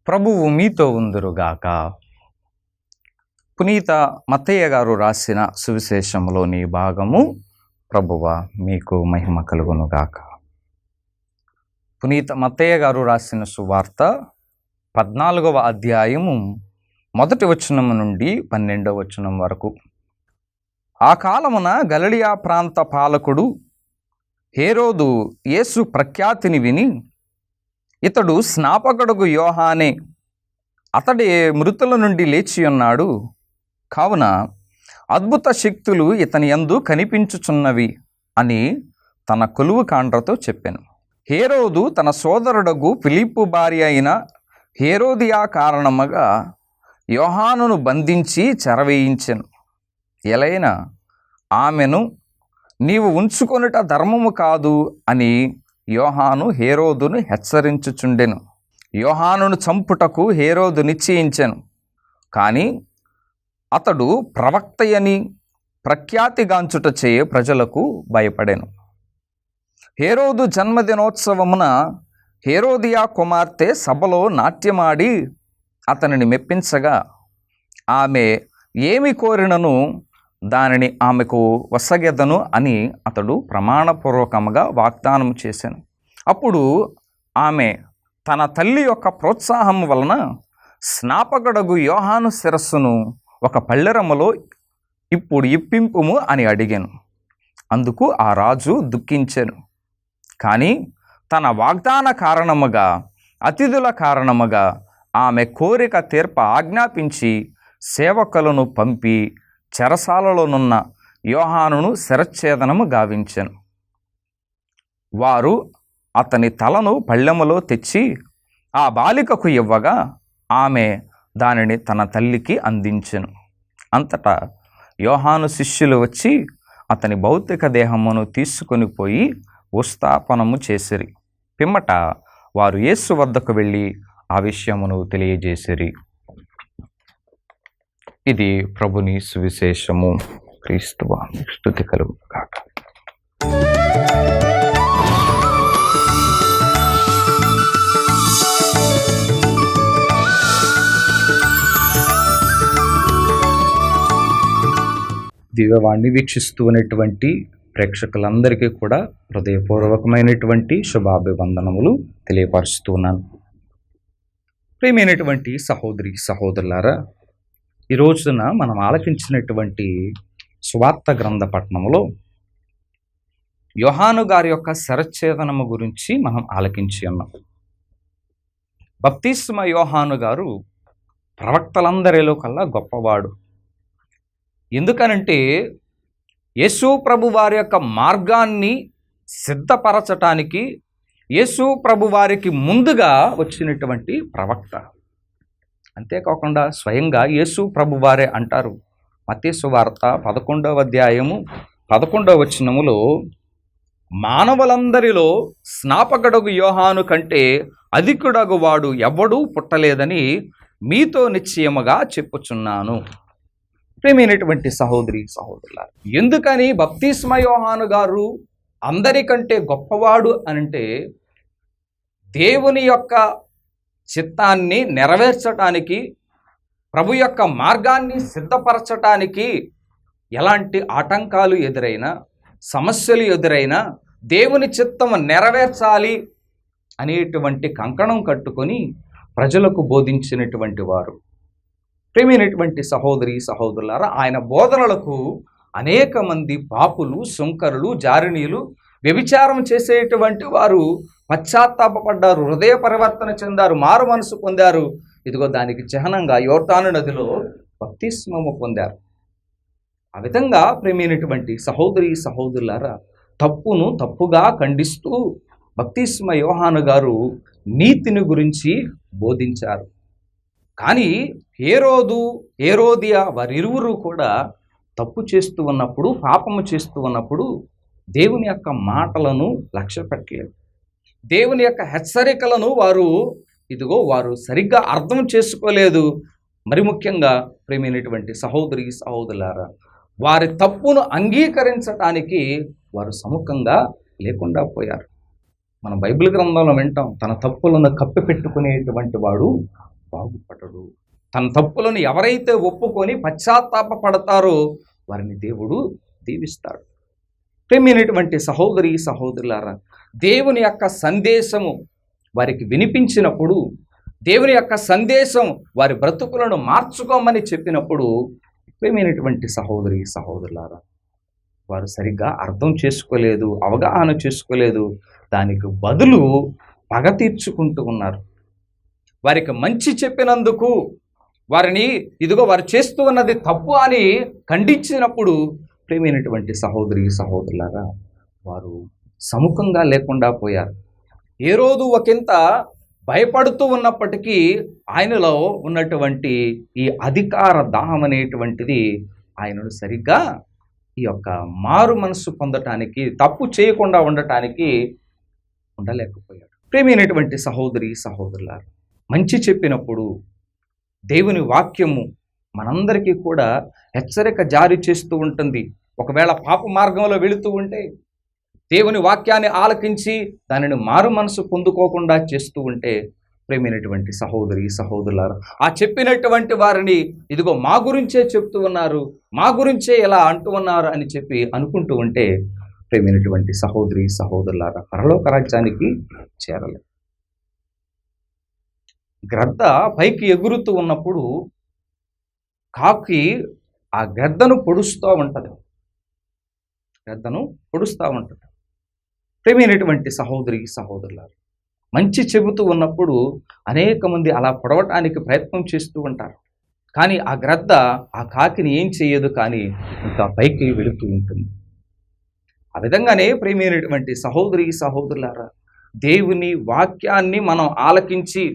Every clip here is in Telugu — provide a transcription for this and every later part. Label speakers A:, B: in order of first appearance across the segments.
A: ప్రభువు మీతో ఉందురుగాక. పునీత మత్తయ్య గారు రాసిన సువిశేషంలోని భాగము. ప్రభువ మీకు మహిమ కలుగునుగాక. పునీత మత్తయ్య గారు రాసిన సువార్త 14వ అధ్యాయము 1వ వచనం నుండి 12వ వచనం వరకు. ఆ కాలమున గలిలయ ప్రాంత పాలకుడు హేరోదు యేసు ప్రఖ్యాతిని విని, ఇతడు స్నాపకుడగు యోహానే, అతడే మృతుల నుండి లేచి ఉన్నాడు, కావున అద్భుత శక్తులు ఇతని యందు కనిపించుచున్నవి అని తన కొలువు కాండ్రతో చెప్పెను. హేరోదు తన సోదరుడగు ఫిలిప్పు భార్య అయిన హేరోదియా కారణముగా యోహానును బంధించి చెరవేయించెను. ఎలైనా ఆమెను నీవు ఉంచుకొనుట ధర్మము కాదు అని యోహాను హేరోదును హెచ్చరించుచుండెను. యోహానును చంపుటకు హేరోదు నిశ్చయించెను. కానీ అతడు ప్రవక్తయని ప్రఖ్యాతిగాంచుటచే ప్రజలకు భయపడెను. హేరోదు జన్మదినోత్సవమున హేరోదియా కుమార్తె సభలో నాట్యమాడి అతనిని మెప్పించగా, ఆమె ఏమి కోరినను దానిని ఆమెకు వసగెదను అని అతడు ప్రమాణపూర్వకముగా వాగ్దానం చేశాను. అప్పుడు ఆమె తన తల్లి యొక్క ప్రోత్సాహం వలన స్నాపకుడగు యోహాను శిరస్సును ఒక పళ్ళెరములో ఇప్పుడు ఇప్పింపుము అని అడిగాను. అందుకు ఆ రాజు దుఃఖించెను. కానీ తన వాగ్దాన కారణముగా, అతిథుల కారణముగా ఆమె కోరిక తీర్ప ఆజ్ఞాపించి సేవకులను పంపి చెరసాలలోనున్న యోహానును శిరచ్ఛేదనము గావించెను. వారు అతని తలను పళ్ళెములో తెచ్చి ఆ బాలికకు ఇవ్వగా ఆమె దానిని తన తల్లికి అందించెను. అంతటా యోహాను శిష్యులు వచ్చి అతని భౌతిక దేహమును తీసుకొని పోయి ఉస్థాపనము చేసిరి. పిమ్మట వారు యేసు వద్దకు వెళ్ళి ఆ విషయమును తెలియజేసిరి. ఇది ప్రభుని సువిశేషము. క్రీస్తువా స్తుతి కలుగుగాక. దివ్యవాణి వీక్షిస్తూ ఉన్నటువంటి ప్రేక్షకులందరికీ కూడా హృదయపూర్వకమైనటువంటి శుభాభివందనములు తెలియపరుస్తున్నాను. ప్రియమైనటువంటి సహోదరి సహోదరులారా, ఈ రోజున మనం ఆలకించినటువంటి సువార్త గ్రంథ పఠనములో యోహాను గారి యొక్క శిరచ్ఛేదనము గురించి మనం ఆలకించి ఉన్నాం. బప్తిస్మ యోహాను గారు ప్రవక్తలందరిలో కల్లా గొప్పవాడు. ఎందుకనంటే యేసు ప్రభు వారి యొక్క మార్గాన్ని సిద్ధపరచటానికి యేసు ప్రభు వారికి ముందుగా వచ్చినటువంటి ప్రవక్త. అంతేకాకుండా స్వయంగా యేసు ప్రభు వారే అంటారు. మత్తయి సువార్త 11వ అధ్యాయము 11వ వచనములో, మానవులందరిలో స్నాపకుడగు యోహాను కంటే అధికుడగు వాడు ఎవ్వడూ పుట్టలేదని మీతో నిశ్చయముగా చెప్పుచున్నాను. ప్రియమైనటువంటి సహోదరి సహోదరులారా, ఎందుకని బప్తిస్మ యోహాను గారు అందరికంటే గొప్పవాడు అనంటే, దేవుని యొక్క చిత్తాన్ని నెరవేర్చటానికి, ప్రభు యొక్క మార్గాన్ని సిద్ధపరచటానికి ఎలాంటి ఆటంకాలు ఎదురైనా, సమస్యలు ఎదురైనా దేవుని చిత్తము నెరవేర్చాలి అనేటువంటి కంకణం కట్టుకొని ప్రజలకు బోధించినటువంటి వారు. ప్రియమైనటువంటి సహోదరి సహోదరులారా, ఆయన బోధనలకు అనేక మంది పాపులు, సుంకరులు, జారిణీలు, వ్యభిచారం చేసేటువంటి వారు పశ్చాత్తాపడ్డారు, హృదయ పరివర్తన చెందారు, మారు మనసు పొందారు. ఇదిగో దానికి చిహ్నంగా యోర్దాను నదిలో బప్తిస్మము పొందారు. ఆ విధంగా ప్రియమైనటువంటి సహోదరి సహోదరులారా, తప్పును తప్పుగా ఖండిస్తూ బప్తిస్మ యోహాను గారు నీతిని గురించి బోధించారు. కానీ హేరోదు, హేరోదియా వారిరువురు కూడా తప్పు చేస్తూ ఉన్నప్పుడు, పాపము చేస్తూ ఉన్నప్పుడు దేవుని యొక్క మాటలను లక్ష్య పెట్టలేదు. దేవుని యొక్క హెచ్చరికలను వారు సరిగ్గా అర్థం చేసుకోలేదు. మరి ముఖ్యంగా ప్రియమైనటువంటి సహోదరి సహోదరులారా, వారి తప్పును అంగీకరించటానికి వారు సముఖంగా లేకుండా పోయారు. మన బైబిల్ గ్రంథంలో వింటాం, తన తప్పులను కప్పిపెట్టుకునేటువంటి వాడు బాగుపడడు. తన తప్పులను ఎవరైతే ఒప్పుకొని పశ్చాత్తాపపడతారో వారిని దేవుడు దీవిస్తాడు. ప్రియమైనటువంటి సహోదరి సహోదరులారా, దేవుని యొక్క సందేశము వారికి వినిపించినప్పుడు, దేవుని యొక్క సందేశం వారి బ్రతుకులను మార్చుకోమని చెప్పినప్పుడు, ప్రియమైనటువంటి సహోదరి సహోదరులారా, వారు సరిగ్గా అర్థం చేసుకోలేదు, అవగాహన చేసుకోలేదు. దానికి బదులు పగ తీర్చుకుంటూ ఉన్నారు. వారికి మంచి చెప్పినందుకు వారిని ఇదిగో వారు చేస్తూ ఉన్నది తప్పు అని ఖండించినప్పుడు, ప్రియమైనటువంటి సహోదరి సహోదరులారా, వారు సముఖంగా లేకుండా పోయారు. ఏ రోజు ఒకంత భయపడుతూ ఉన్నప్పటికీ ఆయనలో ఉన్నటువంటి ఈ అధికార దాహం అనేటువంటిది ఆయనను సరిగ్గా ఈ యొక్క మారు మనస్సు పొందటానికి, తప్పు చేయకుండా ఉండటానికి ఉండలేకపోయాడు. ప్రియమైనటువంటి సహోదరి సహోదరులారా, మంచి చెప్పినప్పుడు దేవుని వాక్యము మనందరికీ కూడా హెచ్చరిక జారీ చేస్తూ ఉంటుంది. ఒకవేళ పాప మార్గంలో వెళుతూ ఉంటే దేవుని వాక్యాన్ని ఆలకించి దానిని మారు మనసు పొందుకోకుండా చేస్తూ ఉంటే, ప్రేమైనటువంటి సహోదరి సహోదరులారా, ఆ చెప్పినటువంటి వారిని ఇదిగో మా గురించే చెప్తూ ఉన్నారు, మా గురించే ఇలా అంటూ ఉన్నారు అని చెప్పి అనుకుంటూ ఉంటే, ప్రేమైనటువంటి సహోదరి సహోదరులారా, పరలోక రాజ్యానికి చేరలేదు. గ్రద్ద పైకి ఎగురుతూ ఉన్నప్పుడు కాకి ఆ గ్రద్దను పొడుస్తూ ఉంటుంది. ప్రేమైనటువంటి సహోదరి సహోదరులారు, మంచి చెబుతూ ఉన్నప్పుడు అనేక మంది అలా పొడవటానికి ప్రయత్నం చేస్తూ ఉంటారు. కానీ ఆ గ్రద్ద ఆ కాకిని ఏం చేయదు, కానీ ఇంకా పైకి వెళుతూ ఉంటుంది. ఆ విధంగానే ప్రేమైనటువంటి సహోదరి సహోదరులారా, దేవుని వాక్యాన్ని మనం ఆలకించి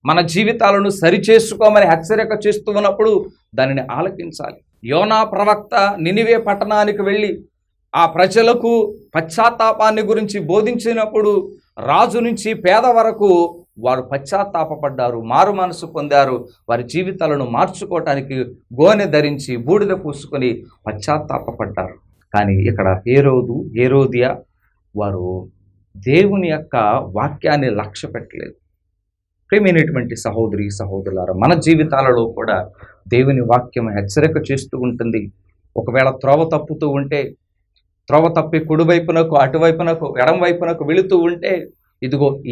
A: మన జీవితాలను సరిచేసుకోమని హెచ్చరిక చేస్తూ ఉన్నప్పుడు దానిని ఆలకించాలి. యోనా ప్రవక్త నినివే పట్టణానికి వెళ్ళి ఆ ప్రజలకు పశ్చాత్తాపాన్ని గురించి బోధించినప్పుడు రాజు నుంచి పేద వరకు వారు పశ్చాత్తాపపడ్డారు, మారు మనసు పొందారు. వారి జీవితాలను మార్చుకోవటానికి గోనె ధరించి బూడిద పూసుకొని పశ్చాత్తాపపడ్డారు. కానీ ఇక్కడ హేరోదియా వారు దేవుని యొక్క వాక్యాన్ని లక్ష్య పెట్టలేదు. ప్రియమైనటువంటి సహోదరి సహోదరులారా, మన జీవితాలలో కూడా దేవుని వాక్యం హెచ్చరిక చేస్తూ ఉంటుంది. ఒకవేళ త్రోవ తప్పుతూ ఉంటే, త్రోవ తప్పి కుడివైపునకు అటువైపునకు ఎడం వైపునకు వెళుతూ ఉంటే,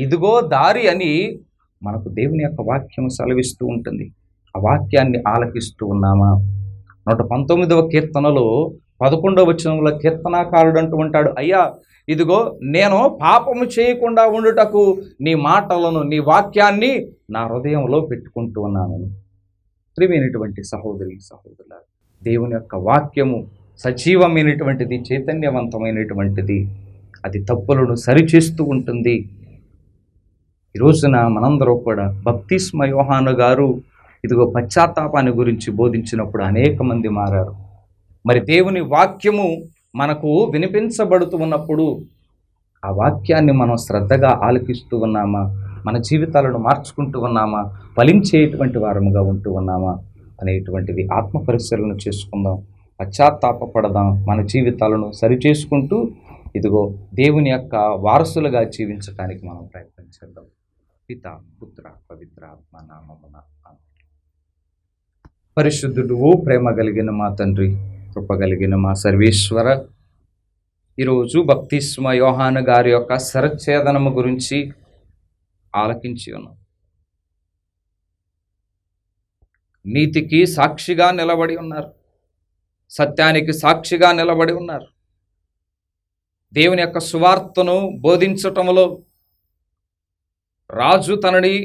A: ఇదిగో దారి అని మనకు దేవుని యొక్క వాక్యం సెలవిస్తూ ఉంటుంది. ఆ వాక్యాన్ని ఆలకిస్తూ ఉన్నామా? 119వ కీర్తనలో 11వ వచనంలో కీర్తనాకారుడు అంటూ ఉంటాడు, అయ్యా ఇదిగో నేను పాపము చేయకుండా ఉండుటకు నీ మాటలను, నీ వాక్యాన్ని నా హృదయంలో పెట్టుకుంటూ ఉన్నాను. ప్రియమైనటువంటి సహోదరి సహోదరుల, దేవుని యొక్క వాక్యము సజీవమైనటువంటిది, చైతన్యవంతమైనటువంటిది. అది తప్పులను సరిచేస్తూ ఉంటుంది. ఈ రోజున మనందరూ కూడా బప్తిస్మ యోహాను గారు ఇదిగో పశ్చాత్తాపాన్ని గురించి బోధించినప్పుడు అనేక మంది మారారు. మరి దేవుని వాక్యము మనకు వినిపించబడుతూ ఉన్నప్పుడు ఆ వాక్యాన్ని మనం శ్రద్ధగా ఆలకిస్తూ ఉన్నామా? మన జీవితాలను మార్చుకుంటూ ఉన్నామా? ఫలించేటువంటి వారముగా ఉంటూ ఉన్నామా అనేటువంటిది ఆత్మ పరిశీలన చేసుకుందాం, పశ్చాత్తాపపడదాం, మన జీవితాలను సరిచేసుకుంటూ ఇదిగో దేవుని యొక్క వారసులుగా జీవించడానికి మనం ప్రయత్నం చేద్దాం. పితా పుత్ర పవిత్ర ఆత్మ నామమున ఆమేన్. పరిశుద్ధుడు, ప్రేమ కలిగిన మా తండ్రి, కృప కలిగిన మా సర్వేశ్వర, ఈరోజు బప్తిస్మ యోహాను గారి యొక్క శిరచ్ఛేదనము గురించి ఆలకించి ఉన్నాం. నీతికి సాక్షిగా నిలబడి ఉన్నారు, సత్యానికి సాక్షిగా నిలబడి ఉన్నారు. దేవుని యొక్క సువార్తను బోధించటంలో రాజు తనని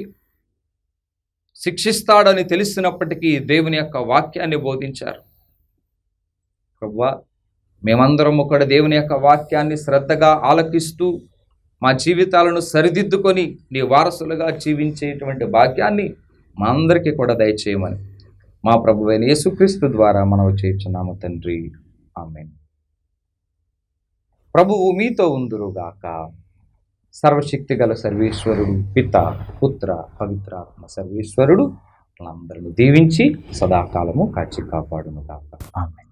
A: శిక్షిస్తాడని తెలిసినప్పటికీ దేవుని యొక్క వాక్యాన్ని బోధించారు. ప్రభువా, మేమందరము కూడా దేవుని యొక్క వాక్యాన్ని శ్రద్ధగా ఆలకిస్తూ మా జీవితాలను సరిదిద్దుకొని నీ వారసులుగా జీవించేటువంటి భాగ్యాన్ని మా అందరికీ కూడా దయచేయమని మా ప్రభువైన యేసుక్రీస్తు ద్వారా మనవి చేయుచున్నాము తండ్రి, ఆమేన్. ప్రభువు మీతో ఉందురుగాక. సర్వశక్తి గల సర్వేశ్వరుడు, పిత పుత్ర పవిత్రాత్మ సర్వేశ్వరుడు అందరిని దీవించి సదాకాలము కాచి కాపాడును గాక. ఆమేన్.